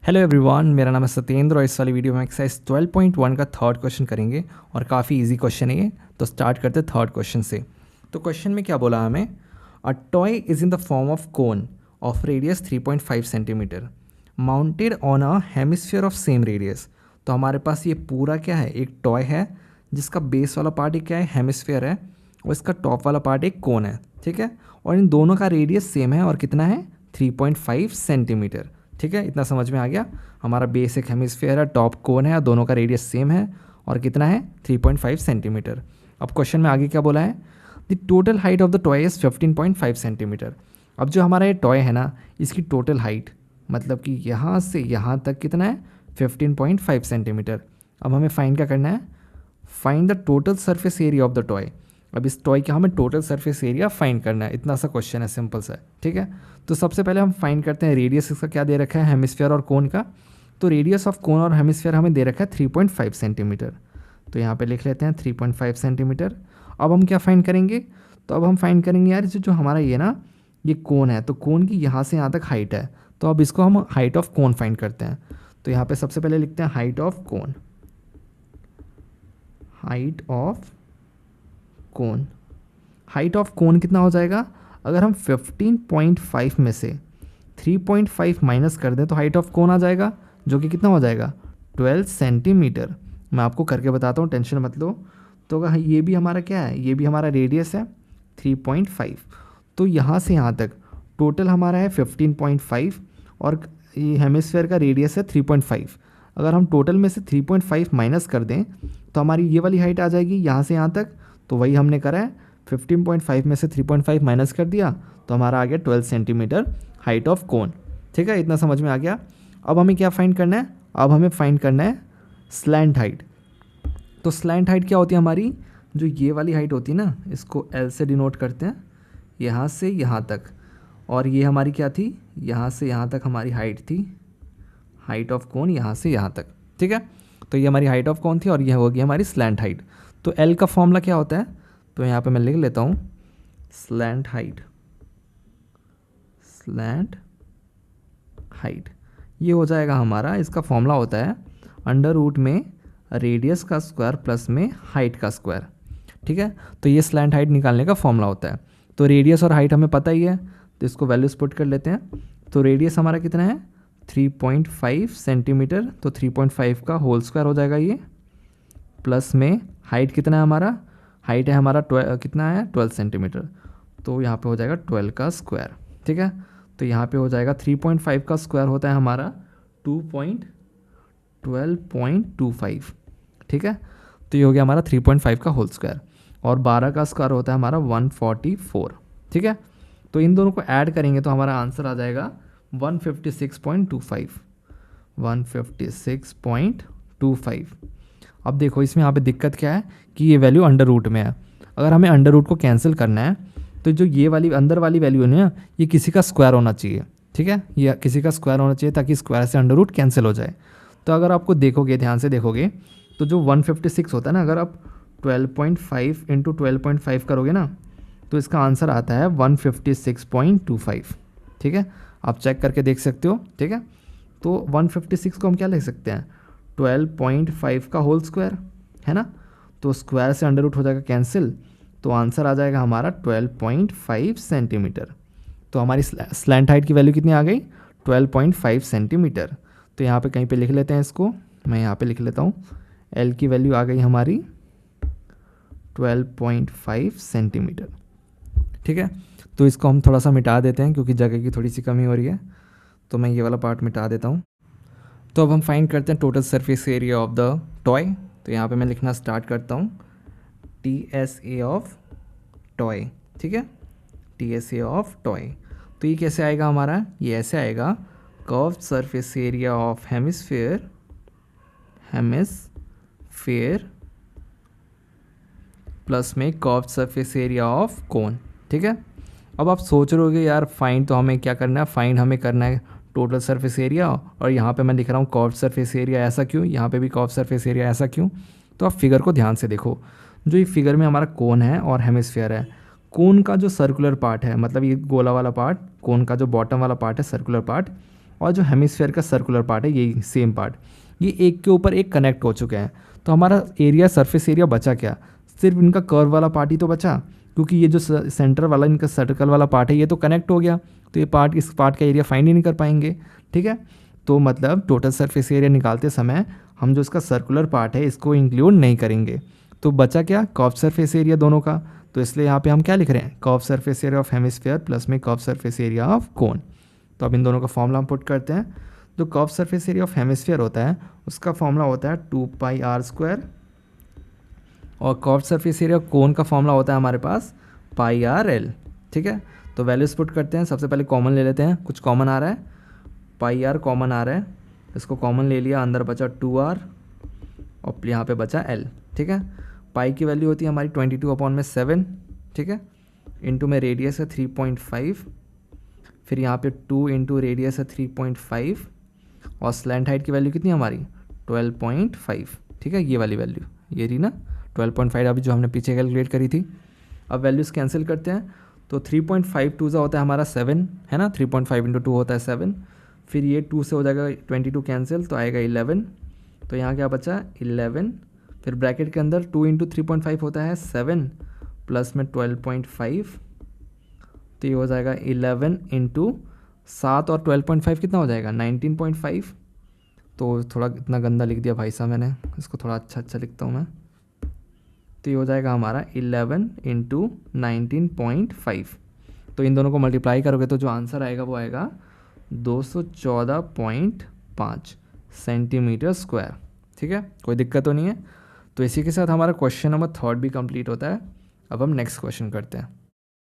Hello everyone, मेरा नाम है सत्येंद्र और इस वाली वीडियो में एक्सरसाइज 12.1 का थर्ड क्वेश्चन करेंगे और काफ़ी इजी क्वेश्चन है ये। तो स्टार्ट करते हैं थर्ड क्वेश्चन से। तो क्वेश्चन में क्या बोला हमें, a toy is in the form of cone of radius 3.5 centimetre mounted on a hemisphere of same radius. तो हमारे पास ये पूरा क्या है, एक टॉय है जिसका बेस वाला पार्ट एक क्या है, हेमिस्फीयर है, और इसका टॉप वाला पार्ट एक कोन है। ठीक है, और इन दोनों का रेडियस सेम है और कितना है, 3.5 सेंटीमीटर। ठीक है, इतना समझ में आ गया। हमारा बेस एक हेमिस्फीयर है, टॉप कोन है, दोनों का रेडियस सेम है और कितना है, 3.5 सेंटीमीटर। अब क्वेश्चन में आगे क्या बोला है, the total height of the toy is 15.5 centimetre. अब जो हमारा ये टॉय है ना, इसकी टोटल हाइट मतलब कि यहाँ से यहाँ तक कितना है, 15.5 सेंटीमीटर। अब हमें फाइंड क्या करना है, find the total surface area of the toy. अब इस टॉय का हमें टोटल सरफेस एरिया फाइंड करना है, इतना सा क्वेश्चन है, सिंपल सा है। ठीक है, तो सबसे पहले हम फाइंड करते हैं रेडियस इसका क्या दे रखा है, हेमिस्फीयर और कोन का। तो रेडियस ऑफ कोन और हेमिस्फीयर हमें दे रखा है 3.5 सेंटीमीटर। तो यहाँ पे लिख लेते हैं 3.5 सेंटीमीटर। अब हम क्या फाइंड करेंगे, तो अब हम फाइंड करेंगे यार जो हमारा ये ना, ये कोन है, तो कोन की यहाँ से यहाँ तक हाइट है। तो अब इसको हम हाइट ऑफ कोन फाइंड करते हैं। तो यहाँ पे सबसे पहले लिखते हैं height of cone, height of cone. Height of cone कितना हो जाएगा, अगर हम 15.5 में से 3.5 माइनस कर दें तो हाइट ऑफ कोन आ जाएगा, जो कि कितना हो जाएगा, 12 सेंटीमीटर। मैं आपको करके बताता हूँ, टेंशन मत लो। तो अगर ये भी हमारा क्या है, ये भी हमारा रेडियस है 3.5, तो यहाँ से यहाँ तक टोटल हमारा है 15.5 और ये हेमिस्फीयर का रेडियस है 3.5। अगर हम टोटल में से 3.5 माइनस कर दें तो हमारी ये वाली हाइट आ जाएगी यहाँ से यहाँ तक। तो वही हमने करा है, 15.5 में से 3.5 माइनस कर दिया तो हमारा आ गया 12 सेंटीमीटर हाइट ऑफ कोन। ठीक है, इतना समझ में आ गया। अब हमें क्या फाइंड करना है, अब हमें फाइंड करना है स्लैंट हाइट। तो स्लैंट हाइट क्या होती है हमारी, जो ये वाली हाइट होती है ना, इसको L से डिनोट करते हैं, यहाँ से यहाँ तक। और ये हमारी क्या थी, यहाँ से यहाँ तक हमारी हाइट थी, हाइट ऑफ कोन यहाँ से यहाँ तक। ठीक है, तो ये हमारी हाइट ऑफ कोन थी और ये होगी हमारी स्लैंट हाइट। तो L का फॉर्मूला क्या होता है, तो यहाँ पे मैं लिख लेता हूँ स्लैंट हाइट, स्लैंट हाइट ये हो जाएगा हमारा, इसका फॉर्मूला होता है अंडर रूट में रेडियस का स्क्वायर प्लस में हाइट का स्क्वायर। ठीक है, तो ये स्लैंट हाइट निकालने का फॉर्मूला होता है। तो रेडियस और हाइट हमें पता ही है, तो इसको वैल्यूज पुट कर लेते हैं। तो रेडियस हमारा कितना है, 3.5 सेंटीमीटर, तो 3.5 का होल स्क्वायर हो जाएगा ये, प्लस में हाइट कितना है हमारा, हाइट है हमारा कितना है, 12 सेंटीमीटर। तो यहाँ पे हो जाएगा 12 का स्क्वायर। ठीक है, तो यहाँ पे हो जाएगा 3.5 का स्क्वायर होता है हमारा 12.25। ठीक है, तो ये हो गया हमारा 3.5 का होल स्क्वायर, और 12 का स्क्वायर होता है हमारा 144। ठीक है, तो इन दोनों को ऐड करेंगे तो हमारा आंसर आ जाएगा 156.25, 156.25। अब देखो इसमें यहाँ पे दिक्कत क्या है कि ये वैल्यू अंडर रूट में है। अगर हमें अंडर रूट को कैंसिल करना है तो जो ये वाली अंदर वाली वैल्यू है ना, ये किसी का स्क्वायर होना चाहिए। ठीक है, ये किसी का स्क्वायर होना चाहिए ताकि स्क्वायर से अंडर रूट कैंसिल हो जाए। तो अगर आपको देखोगे, ध्यान से देखोगे, तो जो 156 होता है ना, अगर आप 12.5 इंटू 12.5 करोगे ना, तो इसका आंसर आता है 156.25। ठीक है, आप चेक करके देख सकते हो। ठीक है, तो 156 को हम क्या लिख सकते हैं, 12.5 का होल स्क्वायर है ना, तो स्क्वायर से अंडर रूट हो जाएगा कैंसिल, तो आंसर आ जाएगा हमारा 12.5 सेंटीमीटर। तो हमारी स्लैंट हाइट की वैल्यू कितनी आ गई, 12.5 सेंटीमीटर। तो यहाँ पे कहीं पे लिख लेते हैं इसको, मैं यहाँ पे लिख लेता हूँ, L की वैल्यू आ गई हमारी 12.5 सेंटीमीटर। ठीक है, तो इसको हम थोड़ा सा मिटा देते हैं क्योंकि जगह की थोड़ी सी कमी हो रही है, तो मैं ये वाला पार्ट मिटा देता हूँ। तो अब हम फाइंड करते हैं total surface area of the toy. तो यहाँ पे मैं लिखना स्टार्ट करता हूँ, TSA ऑफ टॉय। ठीक है, TSA ऑफ टॉय। तो ये कैसे आएगा हमारा, ये ऐसे आएगा, curved surface area of hemisphere, hemisphere plus में curved surface area of cone. ठीक है, अब आप सोच रहे होगे यार फाइंड तो हमें क्या करना है, फाइंड हमें करना है टोटल सरफेस एरिया, और यहाँ पे मैं लिख रहा हूँ कर्व्ड सरफेस एरिया, ऐसा क्यों, यहाँ पे भी कर्व्ड सरफेस एरिया ऐसा क्यों। तो आप फिगर को ध्यान से देखो, जो ये फिगर में हमारा कोन है और हेमिस्फीयर है, कोन का जो सर्कुलर पार्ट है, मतलब ये गोला वाला पार्ट, कोन का जो बॉटम वाला पार्ट है सर्कुलर पार्ट, और जो हेमिस्फेयर का सर्कुलर पार्ट है यही सेम पार्ट, ये एक के ऊपर एक कनेक्ट हो चुके हैं। तो हमारा एरिया, सरफेस एरिया बचा क्या, सिर्फ इनका कर्व वाला पार्ट ही तो बचा, क्योंकि ये जो सेंटर वाला इनका सर्कल वाला पार्ट है ये तो कनेक्ट हो गया, तो ये पार्ट, इस पार्ट का एरिया फाइंड ही नहीं कर पाएंगे। ठीक है, तो मतलब टोटल सरफेस एरिया निकालते समय हम जो इसका सर्कुलर पार्ट है इसको इंक्लूड नहीं करेंगे। तो बचा क्या, कर्व सरफेस एरिया दोनों का। तो इसलिए यहाँ पे हम क्या लिख रहे हैं, curve surface area of hemisphere plus में curve surface area of cone. तो अब इन दोनों का फॉर्मूला हम पुट करते हैं। जो curve surface area of hemisphere होता है उसका फॉर्मूला होता है 2πr², और कर्व सरफेस एरिया कोन का फॉर्मूला होता है हमारे पास πrl। ठीक है, तो वैल्यूज पुट करते हैं। सबसे पहले कॉमन ले लेते हैं, कुछ कॉमन आ रहा है, πr कॉमन आ रहा है, इसको कॉमन ले लिया, अंदर बचा 2r और यहाँ पे बचा l। ठीक है, पाई की वैल्यू होती है हमारी 22/7। ठीक है, इंटू में रेडियस है 3.5, फिर यहाँ पे 2 इंटू रेडियस है 3.5, और स्लैंट हाइट की वैल्यू कितनी हमारी 12.5। ठीक है, ये वाली वैल्यू ये रही ना 12.5, अभी जो हमने पीछे कैलकुलेट करी थी। अब वैल्यूज़ कैंसिल करते हैं, तो 3.5 2 होता है हमारा 7 है ना, 3.5 इंटू 2 होता है 7, फिर ये 2 से हो जाएगा 22 कैंसिल तो आएगा 11, तो यहाँ क्या बचा 11, फिर ब्रैकेट के अंदर 2 इंटू 3.5 होता है 7 प्लस में 12.5, तो ये हो जाएगा 11 इंटू 7 और 12.5 कितना हो जाएगा 19.5। तो थोड़ा इतना गंदा लिख दिया भाई साहब मैंने, इसको थोड़ा अच्छा लिखता हूँ मैं। तो ये हो जाएगा हमारा 11 इंटू 19.5। तो इन दोनों को मल्टीप्लाई करोगे तो जो आंसर आएगा वो आएगा 214.5 सेंटीमीटर स्क्वायर। ठीक है, कोई दिक्कत तो नहीं है। तो इसी के साथ हमारा क्वेश्चन नंबर 3 भी कंप्लीट होता है। अब हम नेक्स्ट क्वेश्चन करते हैं।